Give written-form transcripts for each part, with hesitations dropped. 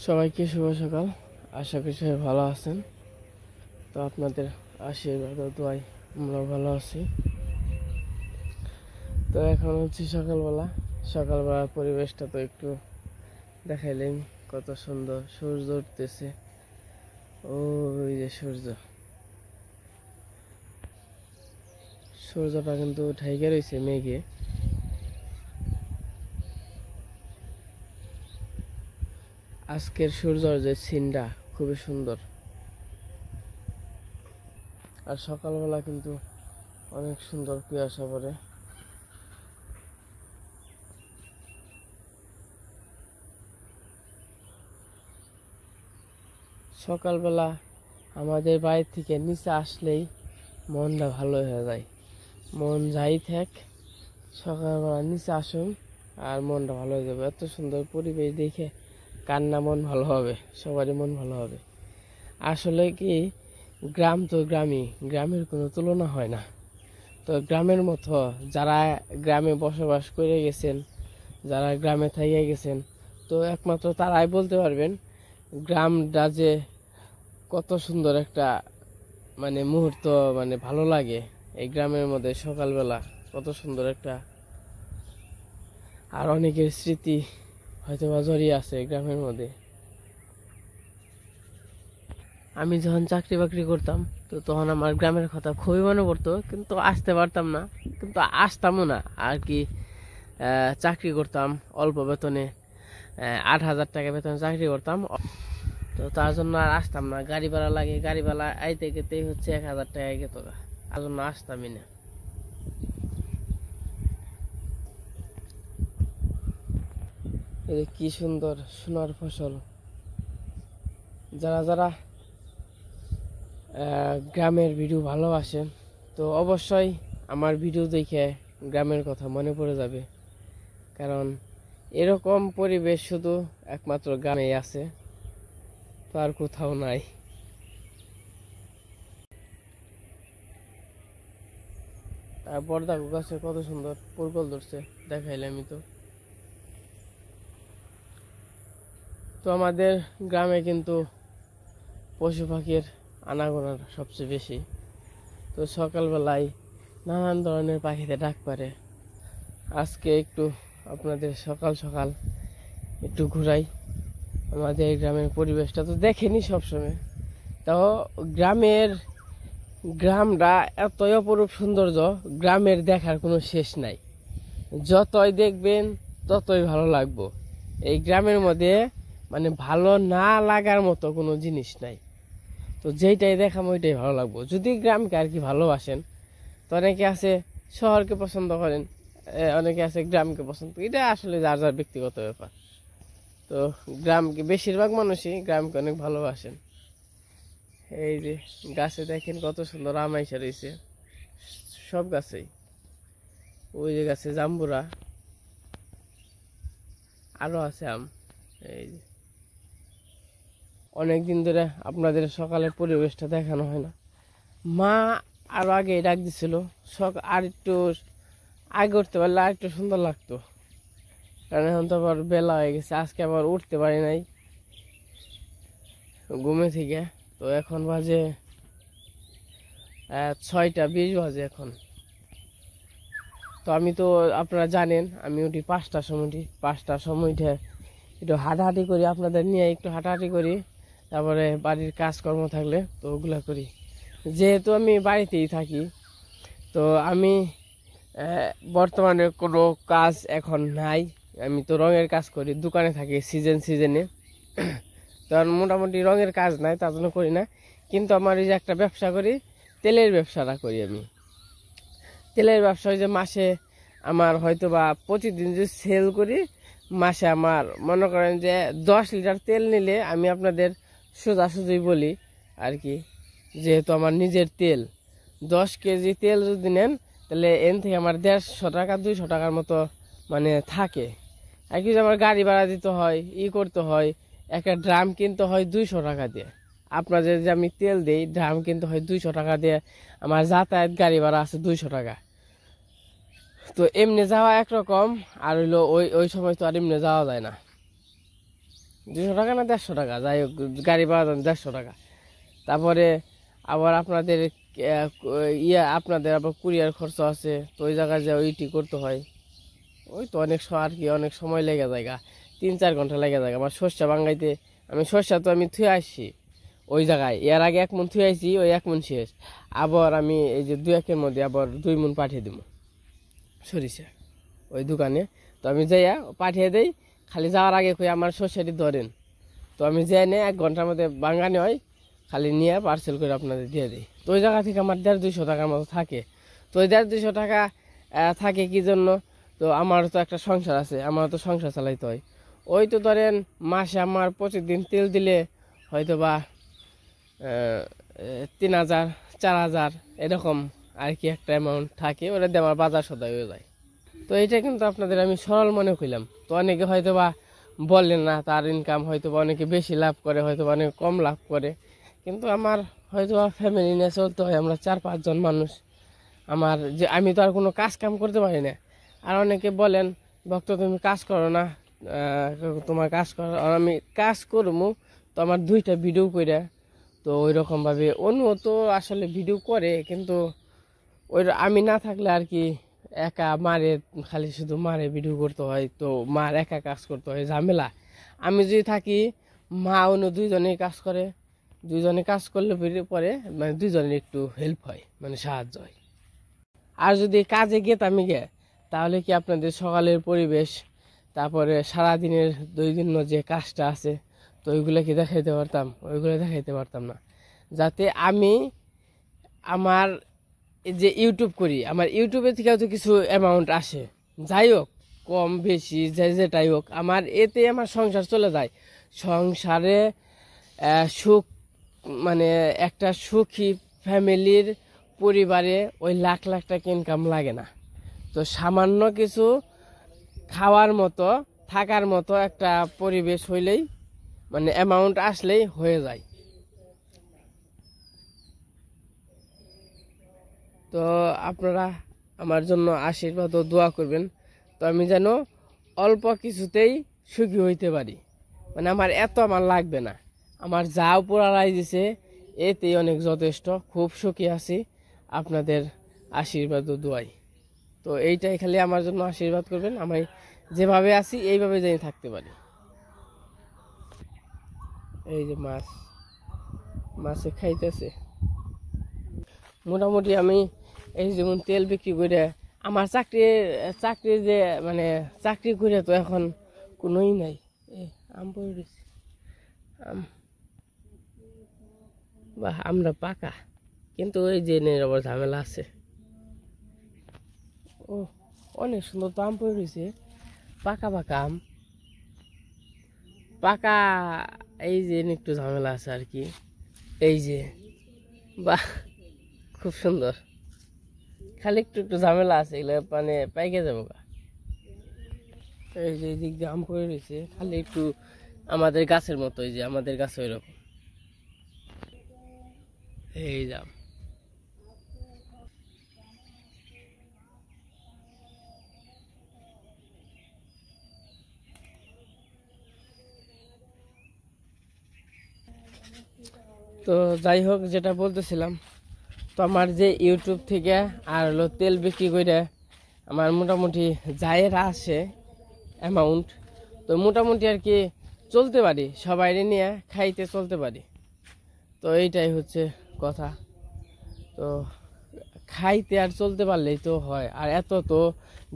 সবাইকে শুভ সকাল। আশা করি সবাই ভালো আছেন। তো আপনাদের আশীর্বাদ ও দোয়ায় আমরা ভালো আছি। তো এখন হচ্ছে সকালবেলার পরিবেশটা তো একটু দেখাইলেন, কত সুন্দর সূর্য উঠতেছে। ওই যে সূর্যটা কিন্তু ঢাইকা রয়েছে মেঘে। আজকের সূর্যর যে সিনটা খুবই সুন্দর। আর সকালবেলা কিন্তু অনেক সুন্দর কুয়াশা পড়ে। সকালবেলা আমাদের বাড়ি থেকে নিচে আসলেই মনটা ভালো হয়ে যায়। মন যাই থাক, সকালবেলা নিচে আসুন আর মনটা ভালো হয়ে যাবে। এত সুন্দর পরিবেশ দেখে কান্না মন ভালো হবে, সবারই মন ভালো হবে। আসলে কি, গ্রাম তো গ্রামের কোনো তুলনা হয় না। তো গ্রামের মতো যারা গ্রামে বসবাস করে গেছেন, যারা গ্রামে থেকে গেছেন, তো একমাত্র তারাই বলতে পারবেন গ্রামটা যে কত সুন্দর একটা মুহূর্ত, ভালো লাগে। এই গ্রামের মধ্যে সকালবেলা কত সুন্দর একটা, আর অনেকের স্মৃতি হয়তো বা জড়িয়ে আছে গ্রামের মধ্যে। আমি যখন চাকরি বাকরি করতাম, তো তখন আমার গ্রামের কথা খুবই মনে পড়তো, কিন্তু আসতে পারতাম না, কিন্তু আসতামও না আর কি। চাকরি করতাম অল্প বেতনে, 8,000 টাকা বেতনে চাকরি করতাম। তো তার জন্য আর আসতাম না, গাড়ি ভাড়া লাগে, গাড়ি ভাড়া আইতে গেতেই হচ্ছে 1,000 টাকা গেত, তার জন্য আসতামই না। এই কি সুন্দর সোনার ফসল। যারা যারা গ্রামের ভিডিও ভালোবাসেন, তো অবশ্যই আমার ভিডিও দেখে গ্রামের কথা মনে পড়ে যাবে। কারণ এরকম পরিবেশ শুধু একমাত্র গ্রামেই আছে, তো আর কোথাও নাই। আর বড়দা গাছে কত সুন্দর পরপল ধরছে, দেখাইলে আমি তো। তো আমাদের গ্রামে কিন্তু পশু পাখির আনাগোনা সবচেয়ে বেশি। তো সকালবেলায় নানান ধরনের পাখিতে ডাক পারে। আজকে একটু আপনাদের সকাল সকাল একটু ঘুরাই। আমাদের গ্রামের পরিবেশটা তো দেখেনি সবসময়, তাও গ্রামটা এতই অপরূপ সৌন্দর্য, গ্রামের দেখার কোনো শেষ নাই। যতই দেখবেন ততই ভালো লাগবো। এই গ্রামের মধ্যে ভালো না লাগার মতো কোনো জিনিস নাই। তো যেইটাই দেখাম ওইটাই ভালো লাগবো, যদি গ্রামকে আর কি ভালোবাসেন। তো অনেকে আছে শহরকে পছন্দ করেন, অনেকে আছে গ্রামকে পছন্দ, এটা আসলে যার যার ব্যক্তিগত ব্যাপার। তো গ্রামকে বেশিরভাগ মানুষই গ্রামকে অনেক ভালোবাসেন। এই যে গাছে দেখেন কত সুন্দর আম আইসা রয়েছে, সব গাছেই। ওই যে গাছে জাম্বুরা, আরো আছে আম। এই যে অনেকদিন ধরে আপনাদের সকালের পরিবেশটা দেখানো হয় না। মা আরো আগে ডাক দিছিল, আর একটু আগে উঠতে পারলে আর একটু সুন্দর লাগতো। কারণ এখন তো আবার বেলা হয়ে গেছে, আজকে আবার উঠতে পারি নাই ঘুমে থেকে। তো এখন বাজে 6:20 বাজে এখন। তো আমি তো, আপনারা জানেন, আমি উঠি 5টার সময়। 5টার সময় উঠে একটু হাঁটাহাঁটি করি, আপনাদের নিয়ে একটু হাঁটাহাঁটি করি। তারপরে বাড়ির কাজকর্ম থাকলে তো ওগুলা করি। যেহেতু আমি বাড়িতেই থাকি, তো আমি বর্তমানে কোনো কাজ এখন নাই। আমি তো রঙের কাজ করি, দোকানে থাকি সিজনে। তখন মোটামুটি রঙের কাজ নাই, তার জন্য করি না। কিন্তু আমার এই যে একটা ব্যবসা করি, তেলের ব্যবসাটা করি আমি। তেলের ব্যবসা যে মাসে আমার হয়তো বা প্রতিদিন যে সেল করি, মাসে আমার মনে করেন যে 10 লিটার তেল নিলে, আমি আপনাদের সোজাসুজি বলি আর কি, যেহেতু আমার নিজের তেল, 10 কেজি তেল যদি নেন, তাহলে এন থেকে আমার 150 টাকা 200 টাকার মতো থাকে আর কি। আমার গাড়ি ভাড়া দিতে হয়, করতে হয়, একটা ড্রাম কিনতে হয় 200 টাকা দিয়ে। আপনাদের যে আমি তেল দিই, ড্রাম কিনতে হয় 200 টাকা দিয়ে। আমার যাতায়াত গাড়ি ভাড়া আছে 200 টাকা। তো এমনি যাওয়া একরকম, আর হইলো ওই সময় তো আর এমনি যাওয়া যায় না। 200 টাকা না 150 টাকা, যাই হোক গাড়ি ভাড়া 150 টাকা। তারপরে আবার আপনাদের আপনাদের আবার কুরিয়ার খরচ আছে, তো ওই জায়গায় যে ওইটি করতে হয়, ওই তো অনেক আর কি অনেক সময় লেগে যায়, 3-4 ঘন্টা লেগে যায় আমার সর্ষা বাঙ্গাইতে। আমি সর্ষা তো আমি থুয়ে আসছি ওই জায়গায়, এর আগে 1 মণ থুয়ে আসছি, ওই 1 মণ শেষ। আবার আমি এই যে 2-1-এর মধ্যে আবার 2 মণ পাঠিয়ে দেবো সরিষা ওই দোকানে। তো আমি যাইয়া পাঠিয়ে দেই, খালি যাওয়ার আগে কই আমার সর্ষাটি ধরেন, তো আমি যাই নিয়ে 1 ঘন্টার মধ্যে বাঙ্গানি হয়, খালি নিয়ে পার্সেল করে আপনাদের দিয়ে দিই। তো ওই জায়গা থেকে আমার 150-200 টাকার মতো থাকে। তো ওই 150-200 টাকা থাকে কি জন্য, তো আমার তো একটা সংসার আছে, আমার তো সংসার চালাইতে হয়। ওই তো ধরেন মাসে আমার প্রতিদিন তেল দিলে হয়তো বা 3000-4000 এরকম আর কি একটা অ্যামাউন্ট থাকে, ওটা দিয়ে আমার বাজার সদাই হয়ে যায়। তো এইটা কিন্তু আপনাদের আমি সরল মনে করলাম। তো অনেকে হয়তো বা বললেন না তার ইনকাম হয়তো বা অনেকে বেশি লাভ করে, হয়তো বা অনেকে কম লাভ করে, কিন্তু আমার হয়তো বা ফ্যামিলি নিয়ে চলতে হয়, আমরা 4-5 জন মানুষ। আমার যে আমি তো আর কোনো কাজ কাম করতে পারি না। আর অনেকে বলেন ভক্ত তুমি কাজ করো না, তোমার কাজ করো, আর আমি কাজ করবো তো আমার 2টা ভিডিও করে। তো ওই রকমভাবে অন্য তো আসলে ভিডিও করে, কিন্তু ওই আমি না থাকলে আর কি একা মারে, খালি শুধু মারে ভিডিও করতে হয়, তো মার একা কাজ করতে হয়, ঝামেলা। আমি যদি থাকি মা অন্য 2জনেই কাজ করে, 2জনে কাজ করলে পরে মানে 2জনের একটু হেল্প হয়, মানে সাহায্য হয়। আর যদি কাজে গেতাম তাহলে কি আপনাদের সকালের পরিবেশ, তারপরে সারাদিনের দৈনন্দিন যে কাজটা আছে, তো ওইগুলো কি দেখাইতে পারতাম? ওইগুলো দেখাইতে পারতাম না। যাতে আমি আমার যে ইউটিউব করি, আমার ইউটিউবে থেকেও তো কিছু অ্যামাউন্ট আসে, যাই হোক কম বেশি যেটাই হোক, আমার এতে আমার সংসার চলে যায়। সংসারে সুখ, মানে একটা সুখী ফ্যামিলির পরিবারে ওই লাখ লাখ টাকা ইনকাম লাগে না। তো সামান্য কিছু খাওয়ার মতো, থাকার মতো একটা পরিবেশ হইলেই, মানে অ্যামাউন্ট আসলেই হয়ে যায়। তো আপনারা আমার জন্য আশীর্বাদ ও দোয়া করবেন, তো আমি যেন অল্প কিছুতেই সুখী হইতে পারি। মানে আমার এত আমার লাগবে না, আমার যা উপরালাই দিছে এতেই অনেক যথেষ্ট, খুব সুখী আছি আপনাদের আশীর্বাদ ও দোয়াই। তো এইটাই খালি আমার জন্য আশীর্বাদ করবেন, আমি যেভাবে আছি এইভাবে যেন থাকতে পারি। এই যে মাছে খাইতেছে। মোটামুটি আমি এই যেমন তেল বিক্রি করে আমার চাকরির যে মানে চাকরি করে তো এখন কোনোই নাই। আম পড়ে রয়েছে, আম বা আমরা পাকা, কিন্তু ওই যে আবার ঝামেলা আছে। ও অনেক সুন্দর তো আম পড়ে রয়েছে, পাকা পাকা আম, পাকা। এই যে একটু ঝামেলা আছে আর কি, এই যে বাহ খুব সুন্দর, খালি একটু একটু ঝামেলা আছে, এগুলো মানে পাইকে যাবো। এই যে দিক দিয়ে আম পড়ে রয়েছে, খালি একটু আমাদের গাছের মতো, এই যে আমাদের গাছ ওই রকম, এই যাম। তো যাই হোক, যেটা বলতেছিলাম, তো আমার যে ইউটিউব থেকে আর হলো তেল বিক্রি করে আমার মোটামুটি যায়ের আসে অ্যামাউন্ট, তো মোটামুটি আর কি চলতে পারি, সবাই নিয়ে খাইতে চলতে পারি। তো এইটাই হচ্ছে কথা। তো খাইতে আর চলতে পারলেই তো হয়, আর এত তো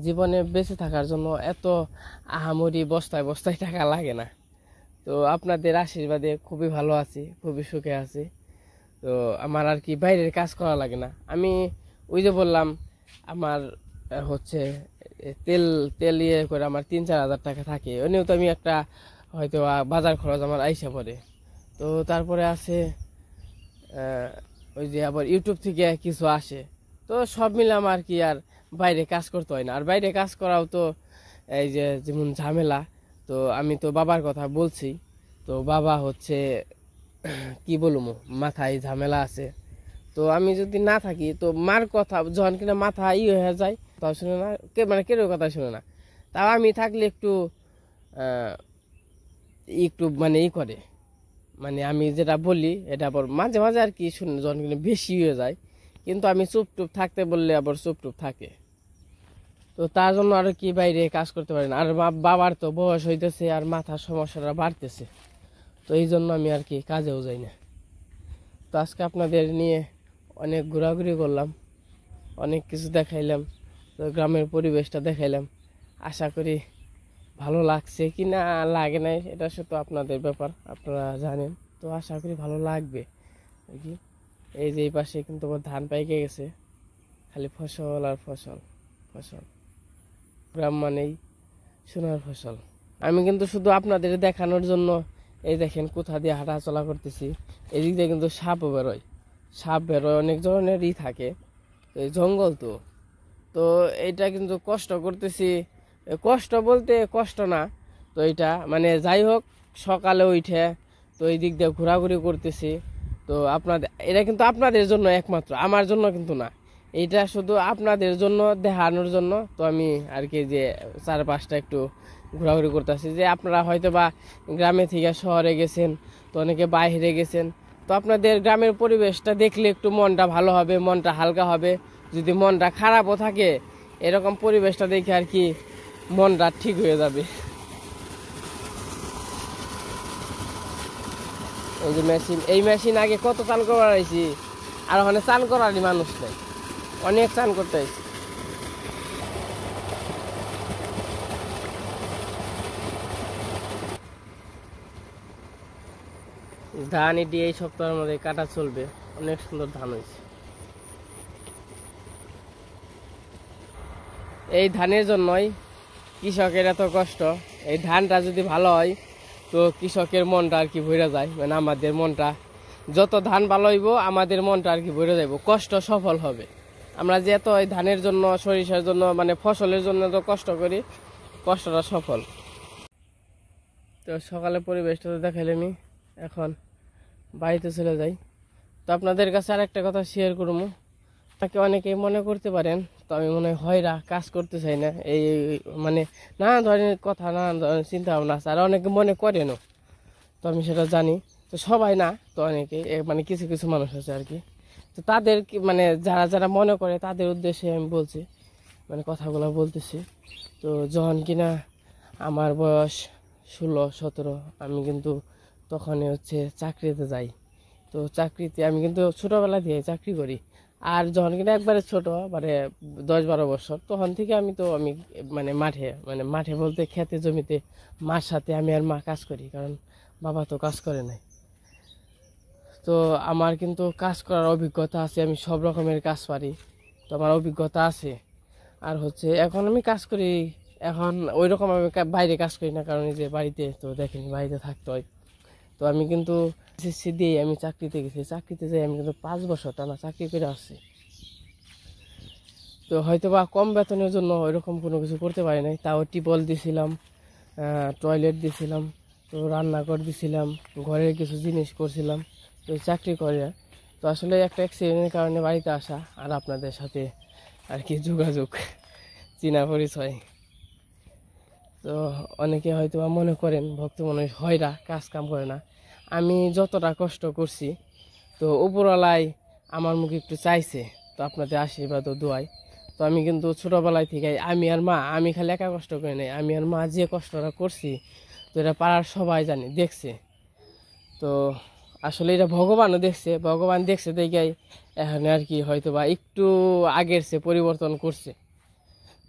জীবনে বেঁচে থাকার জন্য এত আহামরি বস্তায় বস্তায় টাকা লাগে না। তো আপনাদের আশীর্বাদে খুবই ভালো আছি, খুবই সুখে আছি। তো আমার আর কি বাইরের কাজ করা লাগে না। আমি ওই যে বললাম আমার হচ্ছে তেল তেল ইয়ে করে আমার 3-4 হাজার টাকা থাকে, ওই তো আমি একটা হয়তো বাজার খরচ আমার আইসা পড়ে। তো তারপরে আছে ওই যে আবার ইউটিউব থেকে কিছু আসে, তো সব মিলে আমার কি আর বাইরে কাজ করতে হয় না। আর বাইরে কাজ করাও তো এই যে যেমন ঝামেলা। তো আমি তো বাবার কথা বলছি, তো বাবা হচ্ছে কি বলবো, মাথায় ঝামেলা আছে। তো আমি যদি না থাকি তো মার কথা যখন কিনা মাথা হয়ে যায়, তাও শুনে না, মানে কেউ কথা শুনে না। তাও আমি থাকলে একটু একটু মানে করে, মানে আমি যেটা বলি এটা আবার মাঝে মাঝে আর কি শুনে যখন বেশি হয়ে যায়, কিন্তু আমি চুপটুপ থাকতে বললে আবার চুপটুপ থাকে। তো তার জন্য আর কি বাইরে কাজ করতে পারি না। আর বাবার তো বয়স হইতেছে আর মাথার সমস্যাটা বাড়তেছে, তো এই জন্য আমি আর কি কাজেও যাই না। তো আজকে আপনাদের নিয়ে অনেক ঘোরাঘুরি করলাম, অনেক কিছু দেখাইলাম, তো গ্রামের পরিবেশটা দেখাইলাম। আশা করি ভালো লাগছে কি না লাগে নাই এটা শুধু আপনাদের ব্যাপার, আপনারা জানেন। তো আশা করি ভালো লাগবে। কি এই যে এই পাশে কিন্তু আমার ধান পাইকে গেছে, খালি ফসল আর ফসল, ফসল। গ্রাম মানেই সোনার ফসল। আমি কিন্তু শুধু আপনাদের দেখানোর জন্য এই দেখেন কোথা দিয়ে হাঁটা চলা করতেছি। এদিক দিয়ে কিন্তু সাপও বেরোয়, সাপ বেরোয়, অনেক ধরনেরই থাকে। এই জঙ্গল তো, তো এইটা কিন্তু কষ্ট করতেছি, কষ্ট বলতে কষ্ট না। তো এটা মানে যাই হোক, সকালে উঠে তো এই দিক দিয়ে ঘোরাঘুরি করতেছি। তো আপনাদের এটা কিন্তু আপনাদের জন্য একমাত্র, আমার জন্য কিন্তু না। এটা শুধু আপনাদের জন্য দেখানোর জন্য। তো আমি আর কি যে চারপাশটা একটু ঘোরাঘুরি করতেছি, যে আপনারা হয়তো বা গ্রামে থেকে শহরে গেছেন, তো অনেকে বাইরে গেছেন, তো আপনাদের গ্রামের পরিবেশটা দেখলে একটু মনটা ভালো হবে, মনটা হালকা হবে। যদি মনটা খারাপও থাকে, এরকম পরিবেশটা দেখে আর কি মনটা ঠিক হয়ে যাবে। এই যে মেশিন, এই মেশিন আগে কত চান করার আইছি, আর ওখানে চান করারই মানুষ নেই, অনেক চান করতে আইছি। ধান এটি এই সপ্তাহের মধ্যে কাটা চলবে, অনেক সুন্দর ধান হয়েছে। এই ধানের জন্যই কৃষকের এত কষ্ট। এই ধানটা যদি ভালো হয় তো কৃষকের মনটা আর কি ভরে যায়, মানে আমাদের মনটা, যত ধান ভালো হইব আমাদের মনটা আর কি ভরে যাইব, কষ্ট সফল হবে। আমরা যে এত এই ধানের জন্য, সরিষার জন্য, মানে ফসলের জন্য তো কষ্ট করি, কষ্টটা সফল। তো সকালে পরিবেশটা তো দেখাইলামই, এখন বাড়িতে চলে যাই। তো আপনাদের কাছে আর একটা কথা শেয়ার করবো। তাকে অনেকেই মনে করতে পারেন তো আমি মনে হয়রা কাজ করতে চাই না, এই মানে নানা ধরনের কথা, নানা ধরনের চিন্তা ভাবনা আছে, আর অনেকে মনে করেনও। তো আমি সেটা জানি, তো সবাই না, তো অনেকে মানে কিছু কিছু মানুষ আছে আর কি। তো তাদের মানে যারা যারা মনে করে তাদের উদ্দেশ্যে আমি বলছি, মানে কথাগুলো বলতেছি। তো যখন কিনা আমার বয়স 16-17, আমি কিন্তু তখনই হচ্ছে চাকরিতে যাই। তো চাকরিতে আমি কিন্তু ছোটোবেলা দিয়ে চাকরি করি। আর যখন কিনা একবারে ছোট, মানে 10-12 বছর, তখন থেকে আমি মানে মাঠে বলতে খেতে জমিতে মার সাথে আমি আর মা কাজ করি, কারণ বাবা তো কাজ করে নাই। তো আমার কিন্তু কাজ করার অভিজ্ঞতা আছে, আমি সব রকমের কাজ পারি, তো আমার অভিজ্ঞতা আছে। আর হচ্ছে এখন আমি কাজ করি, এখন ওই রকম আমি বাইরে কাজ করি না, কারণ এই যে বাড়িতে তো দেখেনি, বাড়িতে থাকতে হয়। তো আমি কিন্তু এসএসসি দিয়ে আমি চাকরিতে গেছি, চাকরিতে যাই আমি কিন্তু 5 বছর টানা চাকরি করে আসছি। তো হয়তো বা কম বেতনের জন্য ওইরকম কোনো কিছু করতে পারি নাই, তাও টিপল দিছিলাম, টয়লেট দিছিলাম, তো রান্নাঘর দিছিলাম, ঘরের কিছু জিনিস করছিলাম। তো এই চাকরি করে তো আসলে একটা অ্যাক্সিডেন্টের কারণে বাড়িতে আসা, আর আপনাদের সাথে আর কি যোগাযোগ, চেনা পরিচয়। তো অনেকে হয়তো মনে করেন ভক্ত মনে হয়রা কাজ কাম করে না। আমি যতটা কষ্ট করছি, তো উপরওয়ালাই আমার মুখে একটু চাইছে, তো আপনাদের আশীর্বাদ ও দোয়াই। তো আমি কিন্তু ছোটোবেলায় থেকে আমি আর মা, আমি খালি একা কষ্ট করি নাই, আমি আর মা যে কষ্টটা করছি, তো এটা পাড়ার সবাই জানে, দেখছে। তো আসলে এটা ভগবানও দেখছে, ভগবান দেখছে দেখেই এখন আর কি হয়তো বা একটু আগের সে পরিবর্তন করছে।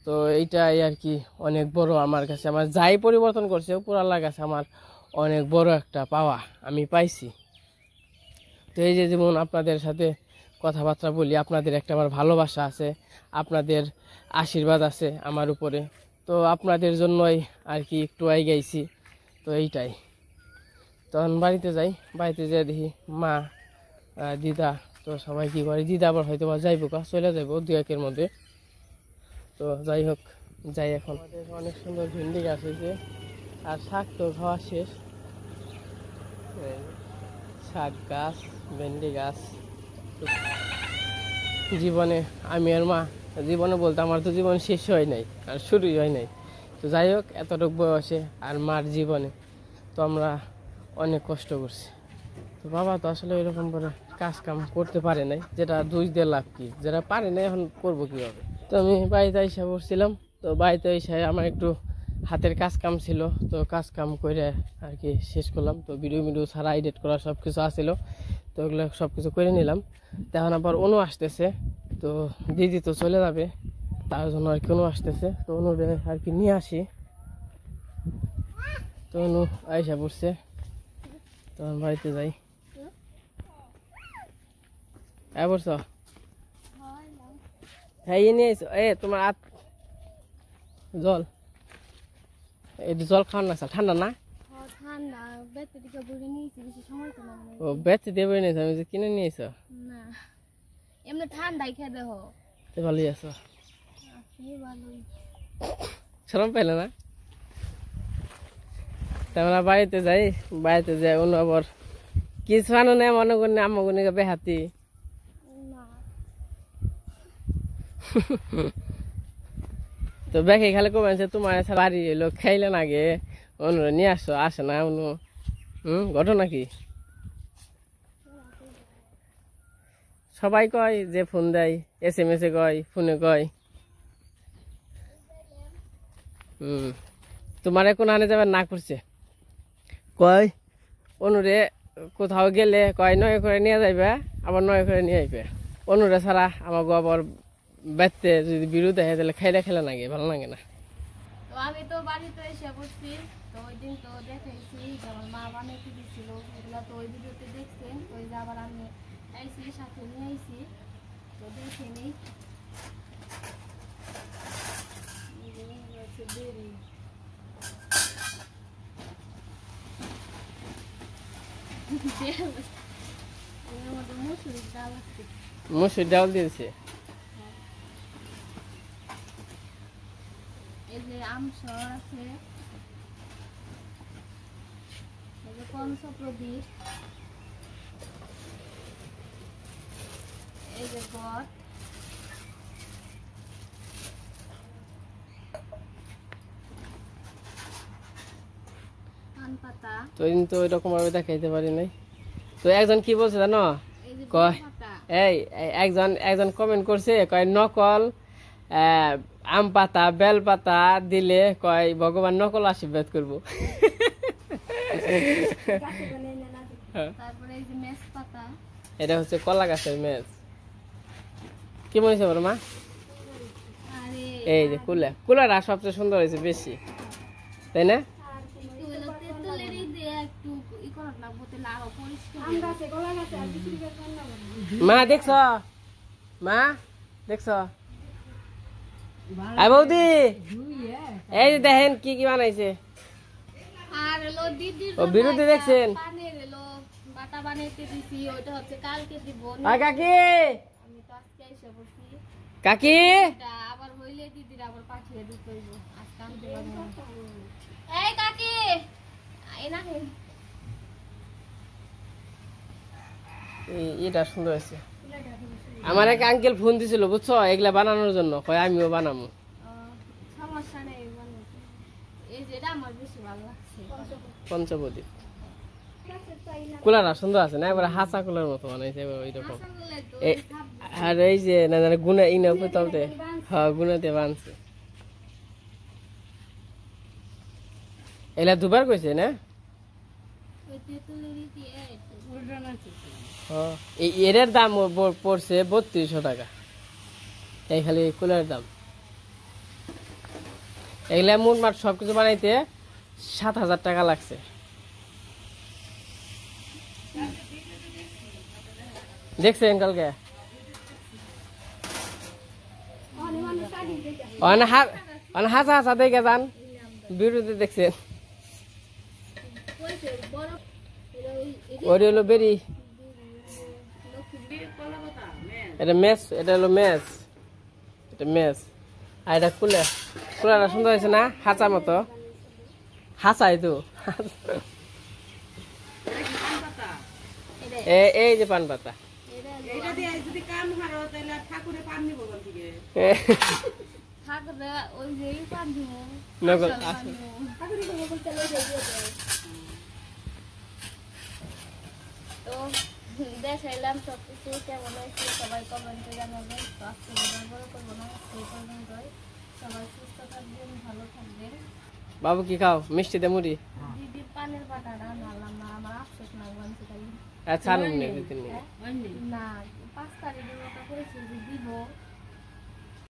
তো এইটাই আর কি অনেক বড় আমার কাছে, আমার যাই পরিবর্তন করছে উপর আল্লাহর কাছে আমার অনেক বড় একটা পাওয়া আমি পাইছি। তো এই যে যেমন আপনাদের সাথে কথাবার্তা বলি, আপনাদের একটা আমার ভালোবাসা আছে, আপনাদের আশীর্বাদ আছে আমার উপরে, তো আপনাদের জন্যই আর কি একটু এগিয়েছি। তো এইটাই। তখন বাড়িতে যাই, বাড়িতে যেয়ে দেখি মা, দিদা, তো সবাই কী করে, দিদা আবার হয়তো বা যাইব চলে যাইব 2-1-এর মধ্যে। তো যাই হোক, যাই এখন। আমাদের অনেক সুন্দর ভেন্ডি গাছ হয়েছে, আর শাক তো খাওয়া শেষ। শাক গাছ, ভেন্ডি গাছ, জীবনে আমি আর মা, জীবনে বলতে আমার তো জীবন শেষ হয় নাই আর শুরুই হয় নাই। তো যাই হোক, এতটুকু বয়সে আর মার জীবনে তো আমরা অনেক কষ্ট করছি। তো বাবা তো আসলে এরকম করে কাজ কাম করতে পারে নাই, যেটা 2 দিয়ে লাভ কি, যেটা পারে না এখন করবো কীভাবে। তো আমি বাড়িতে এসে বসছিলাম, তো বাড়িতে এসে আমার একটু হাতের কাজ কাম ছিল, তো কাজ কাম করে আর কি শেষ করলাম। তো ভিডিও ছাড়া এডিট করা সব কিছু আসছিল, তো ওগুলো সব কিছু করে নিলাম। তখন আবার অনু আসতেছে, তো দিদি তো চলে যাবে, তার জন্য আর কি অনু আসতেছে, তো অনুরে আর কি নিয়ে আসি। তো অনু আইসা পড়ছে, তখন বাড়িতে যাই। বলছ হ্যাঁ ইয়ে নিয়ে আইসো, তোমার জল, এই জল খাওয়ান না স্যার, ঠান্ডা না? ও বেচে দিয়ে বই নিয়েছো, আমি যে কিনে নিয়েছো না এমনি ঠান্ডাই খেয়ে দেহ। তো ভালোই আছো, শরম পাইলে না? আমরা বাড়িতে যাই, বাড়িতে যাই অন্য আবার কিছু আনো না মনে করি না, আমার গুনিকে বেহাতি তো বেখে খালি কমেছে তোমার বাড়ি এলো খাইলেন আগে অনুরা নিয়ে আসো, আসে না অনু। ঘটনা কি? সবাই কয় যে ফোন দেয়, SMS এ কয়, ফোনে কয়। তোমার কোন আনে যাবার না করছে, কয় অনুরে কোথাও গেলে কয় নয় করে নিয়ে যাইবে, আবার নয় করে নিয়ে আইবে। অনুরে ছাড়া আমার আবার বেতে যদি বিরু দেখে তাহলে খাইলে খেলে না, ভালো লাগে না। তো আমি তো বাড়িতে এসে বসছি, তো ওই দিন তো দেখাইছি আমার মা বানাইতে দিচ্ছিল, এগুলো তো ওই ভিডিওতে দেখছেন। ওই যে আবার আমি আইসি সাথে নিয়ে আইসি, তো দেখে নিই। মুসুর ডাল দিয়েছে, এই যে আমসর আছে, এই যে পঞ্চপ্রদীপ, এই যে গড়, পান পাতা। তো ওই দিন তো ওইরকম ভাবে দেখাইতে পারি নাই। তো একজন কি বলছে জানো, এই যে কয় পাতা, একজন কমেন্ট করছে, কয় নকল আম পাতা বেল পাতা দিলে কয় ভগবান নকল আশীর্বাদ করবো। তারপরে এই যে মেস পাতা, এটা হচ্ছে কলা গাছের মেজ। কি মনে হচ্ছে বলো মা? আরে এই যে কুলাটা সবচেয়ে সুন্দর হয়েছে বেশি, তাই না? মা দেখছ, মা দেখছ, বৌদি এই যে দেখেন কি কি বানাইছে। আর হলো দিদির ও বিরুদ্ধে দেখছেন, পানের হলো বাটা বানাইতে দিছি, ওইটা হচ্ছে কালকে দিব। কাকি আমি তো আজকে এসে বসি, কাকি এটা আবার হইলে দিদির আবার পাঠিয়ে দিতে হইব, আজকে আনতে পারবো না। এই কাকি এনা হে, এটা সুন্দর আছে। আমার এক আঙ্কেল ফোন দিছিল বুঝছো, এগুলা বানানোর জন্য, কয় আমিও বানাবো। সমস্যা নেই, বানাইতে। এই যেটা আমার বেশি ভালো লাগছে, পঞ্চবদ্বীপ কুলাটা সুন্দর আছে না, এবার হাসা কুলার মতো বানাইছে ওইরকম। আর এই যে না জানে গুনা ইনা পেতালতে, হ্যাঁ গুনাতে বানছে। এলা দুবার কইছে না, এই এর দাম পড়ছে 3200 টাকা, এই খালি কুলার দাম। এগুলা মোটমাট সবকিছু বানাইতে 7000 টাকা লাগছে। দেখছেন কালকে হাসা হাসা দেখে যান, বিরুদ্ধে দেখছেন। ওর হলো বেরি, এটা মেস, এটা হলো মেস, এটা মেস। আর এটা কুলাটা সুন্দর হয়েছে না, হাঁচা মতো, হাঁচাই তো। এই যে পান পাতা, তো দেখাইলাম সব কিছু কেমন হয়েছে সবাই কমেন্টে জানাবেন। তো আজকে ভিডিও বড় করবো না, সেই পর্যন্তই। সবাই সুস্থ থাকবেন, ভালো থাকবেন। বাবু কি খাও মিষ্টি দে মুড়ি দিদির পানের পাটাটা মারলাম না, আমার আফসোস না বলছে তাই। আচ্ছা আনুন নে দিতেন নি না 5 তারিখের কথা করেছে যে দিব,